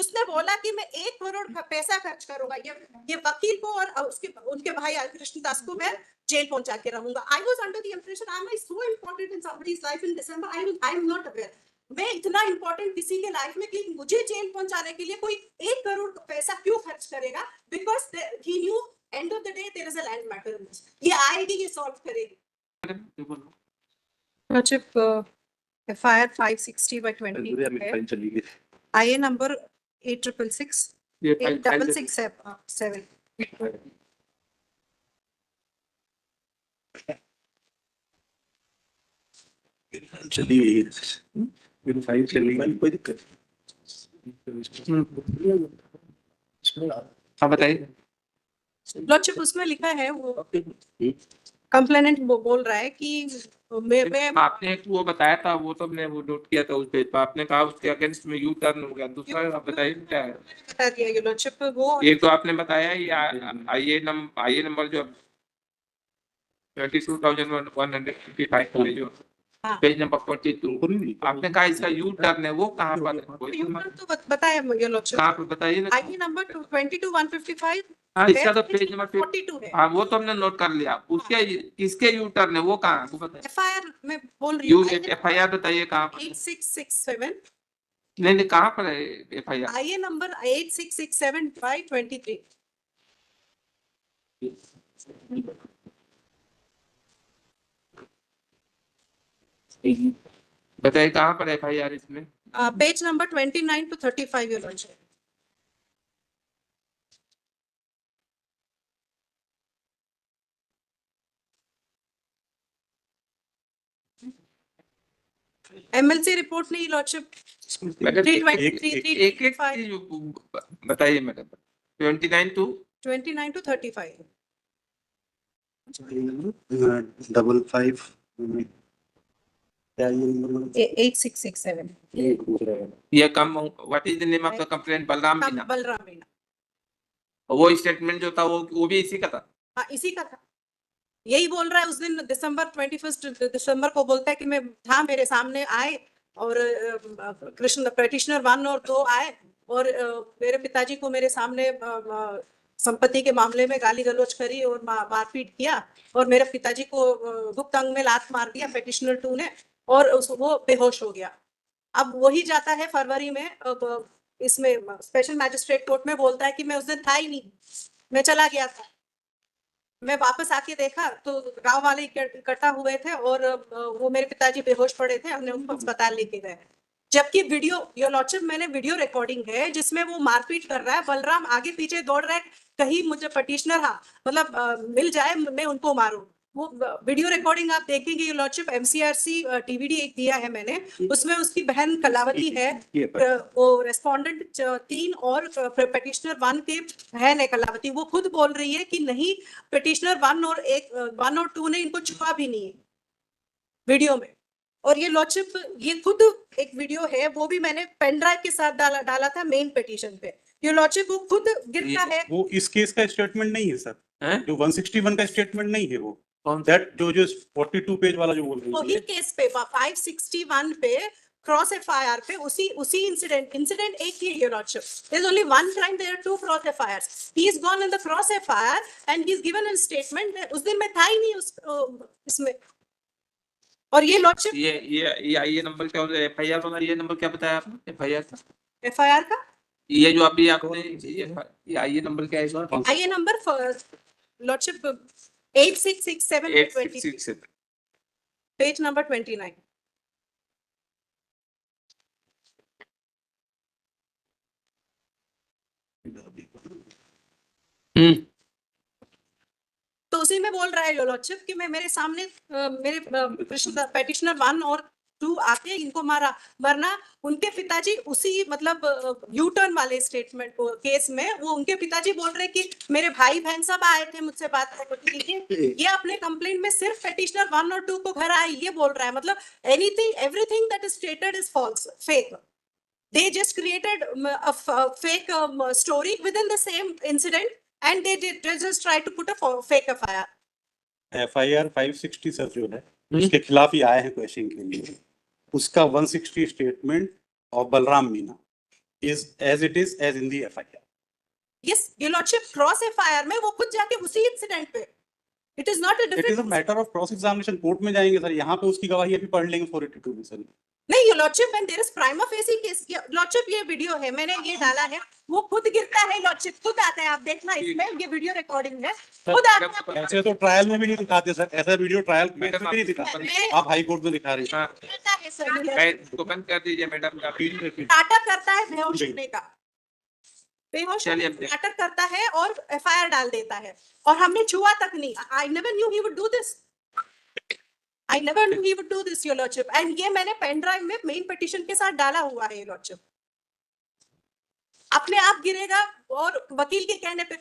उसने बोला कि मैं 1 करोड़ का पैसा खर्च करूंगा, ये वकील को और उनके भाई कृष्णदास को मैं जेल पहुंचा के रहूंगा। I was under the impression I am so important in somebody's life in December, I am not aware मैं इतना इंपॉर्टेंट किसी के लाइफ में कि मुझे जेल पहुंचाने के लिए कोई 1 करोड़ पैसा क्यों खर्च करेगा, because he knew end of the day there is a land matter. ये आएगी, ये सॉल्व करेगी। FIR 560/20 IA number 8666 8667 चलिए फाइल चलिए, कोई दिक्कत हाँ बताइए। लॉर्डशिप उसमें लिखा है, वो कंप्लेनेंट बोल रहा है कि मैं आपने एक वो बताया था, वो तो मैंने वो नोट किया था उस पेज पर, आपने कहा उसके अगेंस्ट में यू टर्न हो गया। दूसरा आप बताइए क्या है? बता दिया ये लॉर्डशिप। वो एक तो आपने बताया ये आईए नंबर जो 22,155 जो पेज नंबर 42, आपने कहा इसका यू टर्न है, वो कहाँ पर है? तो बताया ये लॉर्डशिप, कहाँ पर बताइए ना। आईए नंबर 22,155। हाँ, इसका तो पेज नंबर 42 है। हाँ, वो तो हमने नोट कर लिया। उसके किसके यू टर्न है, वो कहाँ है? FIR में बोल रही हूँ, FIR बताइए कहाँ पर? 8667। नहीं कहाँ पर है FIR? आईए नंबर 8667/23। बताइए कहाँ पर FIR इसमें? Page number 29 to 35 your lordship। MLC report नहीं लॉर्डशिप। बताइए मैडम। 29 to 35 55 8667। ये कम। What is the name of the complaint? Balram Meena. Balram Meena. वो स्टेटमेंट जो था वो भी इसी का था। हाँ इसी का था, यही बोल रहा है। उस दिन दिसंबर 21 दिसंबर को बोलता है कि मैं था, मेरे सामने आए और कृष्ण पेटिशनर 1 और 2 आए और मेरे पिताजी को मेरे सामने संपत्ति के मामले में गाली गलौज करी और मारपीट किया और मेरे पिताजी को गुप्त अंग में लात मार दिया पेटिशनर 2 ने और वो बेहोश हो गया। अब वही जाता है फरवरी में, अब इसमें स्पेशल मैजिस्ट्रेट कोर्ट में बोलता है कि मैं उस दिन था ही नहीं, मैं चला गया था। मैं वापस आके देखा तो गांव वाले इकट्ठा हुए थे और वो मेरे पिताजी बेहोश पड़े थे, हमने उनको अस्पताल लेके गए। जबकि वीडियो योर लॉर्डशिप मैंने वीडियो रिकॉर्डिंग है जिसमें वो मारपीट कर रहा है, बलराम आगे पीछे दौड़ रहा है, कहीं मुझे पटिशनर मतलब मिल जाए मैं उनको मारूं। वो वीडियो रिकॉर्डिंग आप देखेंगे योर लॉर्डशिप, MCRC TVD एक दिया है मैंने, उसमें उसकी बहन कलावती है, वो रेस्पोंडेंट 3 और पेटिशनर 1 के बहन है कलावती, वो खुद बोल रही है कि नहीं पेटिशनर 1 और 2 ने इनको छुआ भी नहीं है वीडियो में। और ये लॉर्डशिप ये खुद एक वीडियो है, वो भी मैंने पेन ड्राइव के साथ डाला था मेन पिटीशन पे। ये लॉर्डशिप वो खुद गिरता है। वो इस केस का स्टेटमेंट नहीं है सर, जो 161 का स्टेटमेंट नहीं है वो, कौन दैट जो 42 पेज वाला जो बोल रहे हैं वही केस पे 561 पे क्रॉस FIR पे उसी इंसिडेंट एक ही है lordship. There's only one crime, there are 2 cross FIRs. He is gone in the cross FIR and he's given a statement that उस दिन मैं था ही नहीं इसमें। और ये लॉर्डशिप ये नंबर क्या होता है? FIR वाला ये नंबर क्या बताया आपने? FIR का ये जो अभी आपने ये आईए नंबर क्या है? आईए नंबर लॉर्डशिप 8667 पेज नंबर 29। तो उसी में बोल रहा है योर लॉर्डशिप कि मैं मेरे सामने मेरे पेटिशनर 1 और 2 आके इनको मारा, वरना उनके पिताजी उसी मतलब यू टर्न वाले स्टेटमेंट केस में वो उनके पिताजी बोल रहे कि मेरे भाई बहन सब आए थे मुझसे बात करने के लिए, ये अपने कंप्लेंट में सिर्फ पेटिशनर 1 और 2 को घर आए ये बोल रहा है। मतलब everything that is stated is false, fake. They just created a fake story within the same incident and they just try to put a fake FIR. FIR 560 sir जो है उसके खिलाफ ही आए हैं क्वेश्चन के लिए, उसका 160 स्टेटमेंट और Balram Meena is as it is as in the FIR. Yes, your lordship, cross FIR में वो खुद जाके उसी इंसिडेंट पे, it is not a It is a different, matter of cross examination. Court में जाएंगे सर, यहाँ पे उसकी गवाही अभी पढ़ लेंगे 482 में सर. नहीं your lordship, when there is prima facie case, lordship ये वीडियो है, मैंने ये डाला है, वो खुद गिरता है lordship, खुद आता है, आप देखना इसमें, ये वीडियो रिकॉर्डिंग है, खुद आता है, ऐसे तो ट्रायल में भी नहीं दिखाते सर, ऐसा वीडियो ट्रायल में मैडम, भी नहीं दिखाते. मैं- आप हाई कोर्ट में दिखा रही हैं. हाँ, करता है सर, your lordship। इसको बंद कर दीजिए मैडम. नाटक करता है बेहोश होने का, बेहोश चलिए, अब देखते नाटक करता है और FIR डाल देता है, और हमने छुआ तक नहीं, I never knew he would do this, I never knew he would do this your lordship, and ये मैंने पेन ड्राइव में मेन पिटीशन के साथ डाला हुआ है your lordship, अपने आप गिरेगा और वकील के कहने पे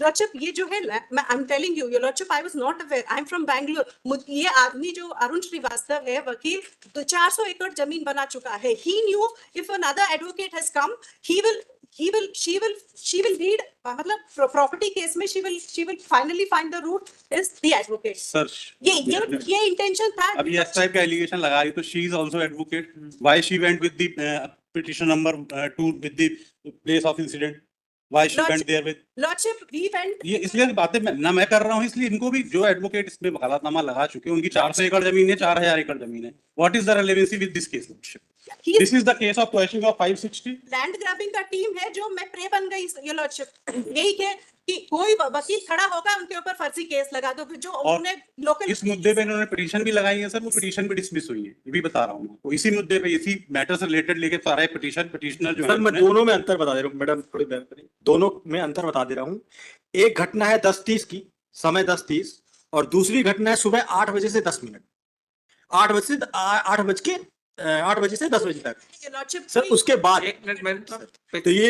lordship, ये जो है मैं I'm telling you your lordship, I was not aware, I'm from Bangalore, ये आदमी जो अरुण श्रीवास्तव है वकील, तो 400 एकड़ जमीन बना चुका है, he knew if another advocate has come, she will read, मतलब प्रॉपर्टी केस में she will finally find the route is the advocate, sir ये इंटेंशन था। अभी इस टाइप का एलिगेशन लगा रही, तो she is also advocate. Why she went with the petition number 2 with the place of incident, why she went there with. Lordship we went, ये इसलिए बातें मैं कर रहा हूँ, इसलिए इनको भी जो एडवोकेट इसमें वकालतनामा लगा चुके हैं, उनकी 400 एकड़ जमीन है, 4000 एकड़ जमीन है. What is the relevancy with this case? This is the case of questioning of 560. Land grabbing का टीम है जो मैं प्रे बन गई ये लॉर्डशिप, यही है कि कोई वकील खड़ा होगा उनके ऊपर फर्जी केस लगा दो, जो उन्होंने लोकल इस मुद्दे पे इन्होंने पिटीशन भी लगाई है सर, वो पिटीशन भी डिसमिस हुई है, ये भी बता रहा हूँ. तो इसी मुद्दे पे, इसी मैटर से रिलेटेड लेके सारे पिटीशनर जो सर मैं है, दोनों में अंतर बता दे रहा हूँ मैडम, थोड़ी देर करिए, दोनों में अंतर बता दे रहा हूँ. एक घटना है 10:30 की, समय 10:30, और दूसरी घटना है सुबह 8 बजे से 10 मिनट, 8 बजे से 8 बजे से 10 बजे तक. लॉर्डशिप सर उसके बाद एक मिनट मैडम. तो ये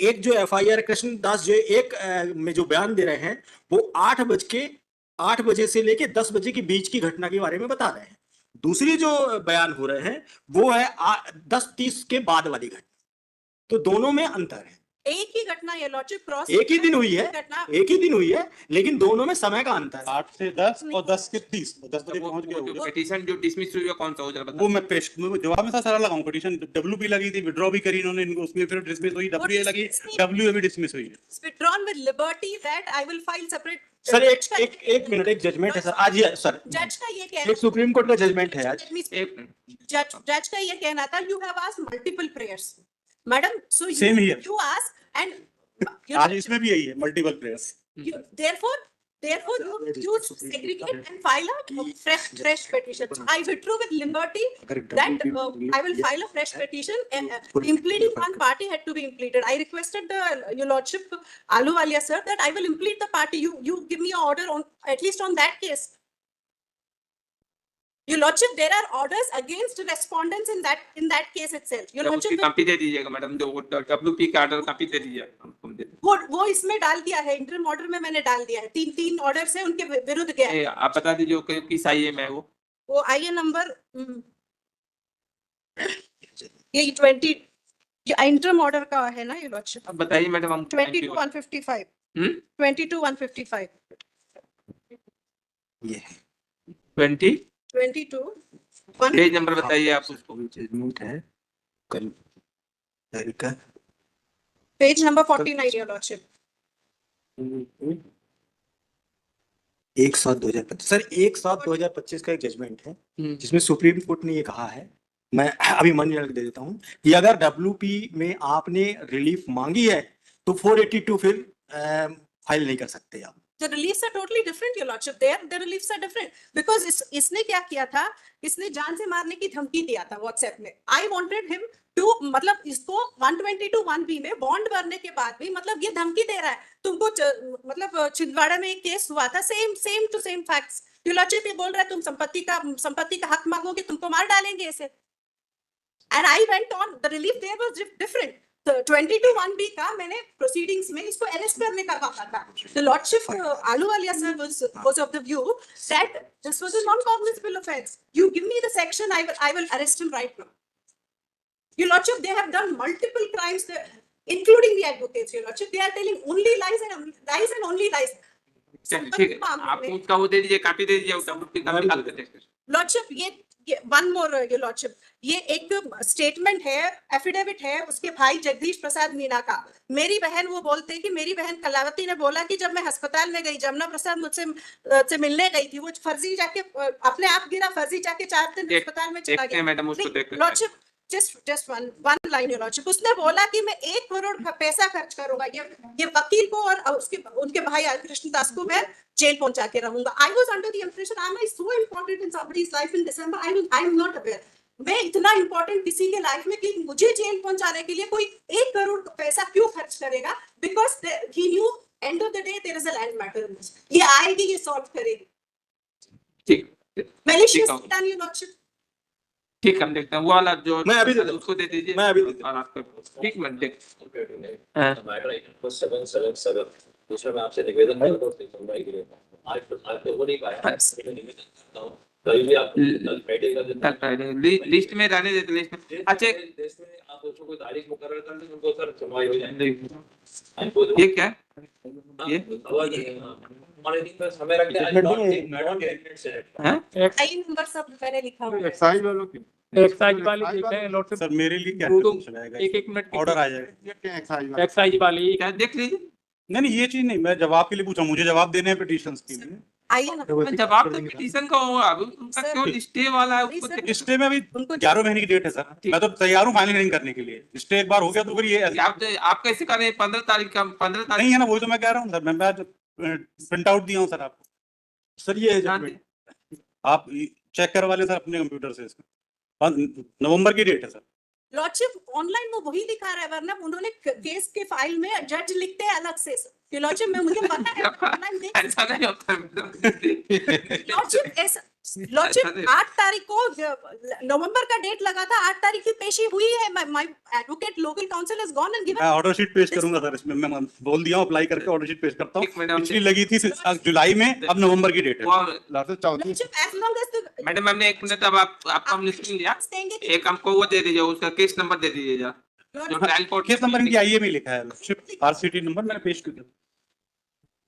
एक जो FIR कृष्ण दास जो एक में जो बयान दे रहे हैं, वो 8 बजे से लेके 10 बजे के बीच की घटना के बारे में बता रहे हैं. दूसरी जो बयान हो रहे हैं वो है 10:30 के बाद वाली घटना. तो दोनों में अंतर है. एक ही घटना ये लॉर्डशिप क्रॉस एक ही दिन हुई है, घटना, एक ही दिन हुई है, लेकिन दोनों में समय का अंतर है. 8 से 10 और 10 से 30, 10 बजे पहुंच गए होंगे. पिटीशन जो डिसमिस हुई है कौन सा हो जरा वो मैं पेश जवाब में सारा लगाऊं. पिटीशन WP लगी थी, विड्रॉ भी करी इन्होंने, इनको उसमें फिर डिसमिस हुई, WA लगी, WA भी डिसमिस हुई है. withdrawn with liberty that I will file separate. Sir एक मिनट, एक जजमेंट है सर आज ही सर, जज का ये एक कहना, सुप्रीम कोर्ट का जजमेंट है आज. एक मिनट. जज का ये कहना था, you have asked multiple prayers, madam, so Same here. you ask and आज इसमें भी यही है, multiple players. therefore you segregate and file a fresh petition. I withdrew with liberty that I will file a fresh petition. Impleading one party had to be impleaded. I requested your lordship Ahluwalia sir that I will implead the party. You give me an order on at least on that case. Your lordship, there are orders against respondents in that case itself. Your उसकी lordship, copy दे दीजिएगा madam, जो WP का order copy दे दीजिए. वो इसमें डाल दिया है, इंटरिम ऑर्डर में मैंने डाल दिया है, तीन ऑर्डर है उनके विरुद्ध गया है. आप बता दीजिए किस IA में है वो IA नंबर ये 20 इंटरिम ऑर्डर का है ना ये लॉर्डशिप. अब बताइए मैडम. हम 22-155 22-155 ये 20 22 पेज नंबर बताइए आप उसको. जजमेंट है कल तारीख का page number 49 your lordship. 1/7/2025 sir 1/7/2025 का एक जजमेंट है जिसमें सुप्रीम कोर्ट ने ये कहा है, मैं अभी मन लग दे देता हूं, कि अगर WP में आपने रिलीफ मांगी है तो 482 फिर फाइल नहीं कर सकते आप. The reliefs are totally different, your lordship. The reliefs are different because इसने क्या किया था, इसने जान से मारने की धमकी दिया था WhatsApp में. I wanted him to, मतलब इसको 122(1)B में बॉन्ड भरने के बाद भी मतलब ये धमकी दे रहा है तुमको, मतलब छिंदवाड़ा में एक केस हुआ था, same to same facts. your lordship ये बोल रहा है तुम संपत्ति का हक मांगोगे, तुमको मार डालेंगे ऐसे. And I went on, the relief there was different. तो 22(1)B का मैंने प्रोसीडिंग्स में इसको अरेस्ट करने का कहा था. The lordship Ahluwalia sir was of the view that this was a non-cognizable offense. You give me the section, I will arrest him right now. Your lordship, they have done multiple crimes there, including the advocates. Your lordship, they are telling only lies and only lies. चलिए ठीक है, आप उसका वो दे दीजिए, copy दे दीजिए, WP का निकाल के देखिए. Lordship one more your lordship, ये एक स्टेटमेंट है, एफिडेविट है उसके भाई जगदीश प्रसाद मीना का। मेरी बहन वो बोलते हैं कि मेरी बहन कलावती ने बोला कि जब मैं अस्पताल में गई, जमुना प्रसाद मुझसे से मिलने गई थी, वो फर्जी जाके अपने आप गिरा, फर्जी जाके 4 दिन अस्पताल में चला गया। मैडम उसको देख lordship just one line your lordship, उसने बोला कि मैं 1 करोड़ का पैसा खर्च करूंगा, ये वकील को और उसके उनके भाई कृष्णदास को मैं जेल पहुंचा के रहूंगा। I was under the impression I am so important in somebody's life in December, I am not aware मैं इतना इंपॉर्टेंट किसी के लाइफ में कि मुझे जेल पहुंचाने के लिए कोई 1 करोड़ पैसा क्यों खर्च करेगा, because he knew end of the day there is a land matter, ये आएगी, ये सॉल्व करेगी। ठीक मैलिशियस डन योर लॉर्डशिप। ठीक, हम देखते हैं वो वाला जो मैं अभी देता हूं। उसको दे दीजिए, मैं अभी देता और आपको ठीक मैं देख मैटर 777 दूसरा मैं आपसे निवेदन करता हूँ सुनवाई के लिए। आज तो हो नहीं पाया, निवेदन करता हूँ कभी भी आप फ्राइडे का दिन लिस्ट में रहने देते, लिस्ट में। अच्छा देश में आप उसको कोई तारीख मुकर्रर कर दें, उनको सर सुनवाई हो जाए। ये क्या है? ये हमारे दिन पर समय रख दिया, हैं? आई नंबर सब मैंने लिखा हुआ है। एक्साइज वालों की एक्साइज वाली देते हैं लॉर्डशिप, सर मेरे लिए क्या वो तो चलाएगा, एक मिनट की ऑर्डर आ जाएगा। ये क्या एक्साइज वाले? एक्साइज वाली क्या देख लीजिए, नहीं ये चीज नहीं, मैं जवाब के लिए पूछा, मुझे जवाब देने हैं पिटीशंस के लिए। आइए ना, जवाब तो पिटीशन का होगा, अभी उनका सर, क्यों स्टे वाला है उसको सर, देख- स्टे में अभी उनको 11 महीने की डेट है सर, मैं तो तैयार हूँ फाइनल हियरिंग करने के लिए। स्टे एक बार हो गया तो फिर ये आप कैसे कर रहे हैं 15 तारीख का, 15 तारीख नहीं है ना, वही तो मैं कह रहा हूँ सर, मैं प्रिंट आउट दिया हूँ सर आपको, सर ये है ध्यान जजमेंट। आप चेक करवा लें सर अपने कंप्यूटर से इसका। नवंबर की डेट है सर। लॉर्डशिप ऑनलाइन वो वही दिखा रहा है, वरना उन्होंने केस के फाइल में जज लिखते हैं अलग से। कि लॉर्डशिप में मुझे पता है ऑनलाइन देख ऐसा नहीं होता लॉर्डशिप ऐसा लॉर्डशिप 8 तारीख को नवंबर का डेट लगा था, 8 तारीख की पेशी हुई है। My advocate local council has gone and मैं गिवन। ऑर्डर शीट पेश करूंगा सर, इसमें मैं बोल दिया हूँ अप्लाई करके ऑर्डर शीट पेश करता एक मिनट, हूँ। पिछली लगी थी जुलाई में, अब नवंबर की डेट है। वो lordship 34 lordship as long as the madam हमने 1 मिनट, अब आपको हमने सुन लिया, देंगे एक हमको वो दे दीजिए, उसका केस नंबर दे दीजिए जो ट्रायल कोर्ट केस नंबर इनकी आईए में लिखा है, आरसीटी नंबर मैंने पेश किया।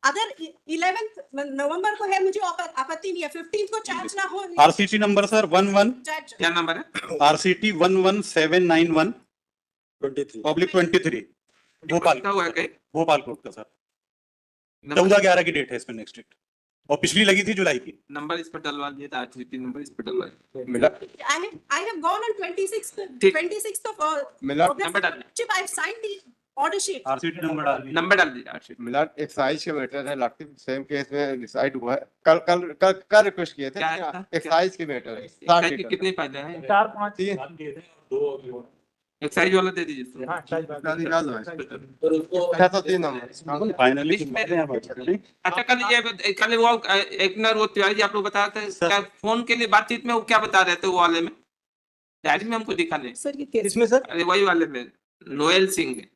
अगर 11th नवंबर को है, मुझे आपत्ति नहीं है। 15th को चार्ज ना हो, आरसीटी नंबर सर 11 जज क्या नंबर है? आरसीटी 11791 23 पब्लिक 23 भोपाल, क्या हुआ है कहीं? भोपाल कोर्ट का सर। नंबर 14/11 की डेट है इसमें नेक्स्ट डेट, और पिछली लगी थी जुलाई की। नंबर इस पर डलवा दिए था, आरसीटी नंबर इस पर डलवा दिए। मिला I have gone on 26th ठीक। 26th of मिला August. नंबर डाल। Chip, I've signed the order sheet. RCT number डाल दीजिए। नंबर डाल दीजिए आरसीटी। मिला एक्साइज का मैटर है, लॉर्डशिप सेम केस में डिसाइड हुआ है। कल रिक्वेस्ट किए थे, क्या था? एक्साइज की मैटर है। एक्साइज के कितने फायदे हैं? 4-5 एक्साइज वाला दे दीजिए उसको। हाँ एक्साइज वाली और उसको 603 नंबर फाइनली लिस्ट में- अच्छा कल वो एक ना वो तिवारी जी आप लोग बता रहे थे, क्या फोन के लिए बातचीत में वो क्या बता रहे थे वो वाले में, डायरी में हमको दिखा नहीं। Sir, ये case इसमें सर अरे वही वाले में नोएल सिंह में,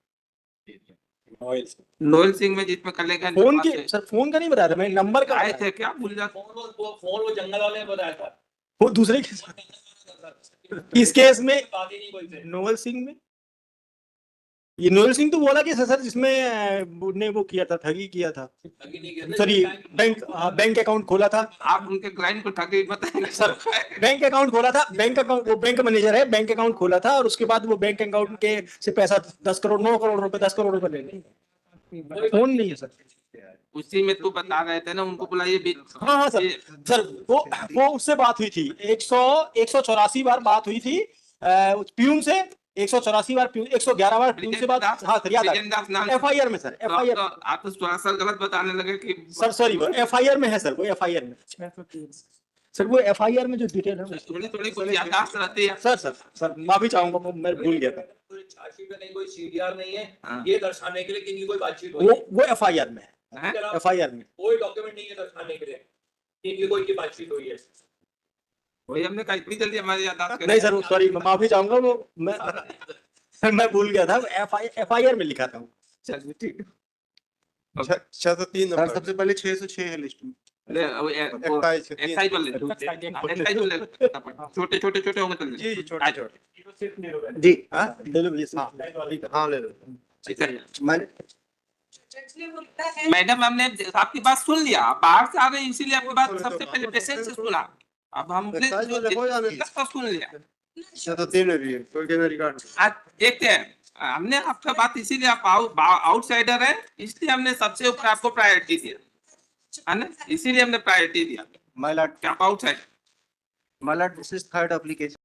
नोएल सिंह में जिसमें कल एक फोन के सर फोन का नहीं बता रहा मैं, नंबर का आए बता थे क्या भूल जा। फोन वो जंगल वाले ने बताया था। रहा। वो दूसरे के इस केस में बात ही नहीं कोई से। नोएल सिंह में, ये नोएल सिंह तो बोला कि सर जिसमें ने वो किया था, ठगी किया था अभी नहीं कहते। सर, ये बैंक अकाउंट खोला था आप उनके क्लाइंट को ठगे बताएंगे सर, बैंक अकाउंट खोला था, बैंक अकाउंट, वो बैंक मैनेजर है, बैंक अकाउंट खोला था और उसके बाद वो बैंक अकाउंट के से पैसा 10 करोड़ 9 करोड़ रुपए 10 करोड़ रुपए ले लेंगे। फोन नहीं है सर। उसी में तो बता रहे थे ना, उनको बुलाइए भी। हाँ हाँ सर, सर वो उससे बात हुई थी, 184 बार बात हुई थी प्यून से, 184 बार प्यून, 111 बार प्यून से बात। हाँ सर याद आ, एफआईआर में सर, एफआईआर आप तो थोड़ा सा गलत बताने लगे कि सर, सॉरी वो एफआईआर में है सर, वो एफआईआर में सर, वो एफआईआर में जो डिटेल है थोड़ी थोड़ी कुछ याददाश्त रहती है। सर सर सर माफी चाहूंगा, मैं भूल गया था। कोई चार्जशीट में नहीं, कोई सीडीआर नहीं है, हाँ। ये दर्शाने के लिए कि इनकी कोई बातचीत हुई है। वो एफआईआर में है, हैं? एफआईआर में। कोई डॉक्यूमेंट नहीं है दर्शाने के लिए कि इनकी कोई की बातचीत हुई है। वही हमने कहा इतनी जल्दी हमारी याददाश्त नहीं सर सॉरी, मैं माफी चाहूंगा, वो मैं भूल गया था, एफआईआर में लिखा था। चलिए ठीक 603 सर नंबर सबसे पहले 606 है लिस्ट में। एक्साइज वाले छोटे छोटे छोटे होंगे तो जी छोटे छोटे जी हाँ ले लो भैया, हाँ ले लो। ठीक है। जज ने बोला है मैडम हमने आपकी बात सुन लिया, आप बाहर से आ गए इसीलिए आपकी बात सबसे पहले पेशेंस से सुना। अब हमने साइज जो में देखो या नहीं? इसका सुन लिया। ये तो 3 है भी है, कोई कहना रिकॉर्ड आज देखते हैं, हमने आपका बात इसीलिए आप आउटसाइडर है, इसलिए हमने सबसे ऊपर आपको प्रायोरिटी दिया है ना, इसीलिए हमने प्रायोरिटी दिया My lord, कि आप outside. my lord, this is third application.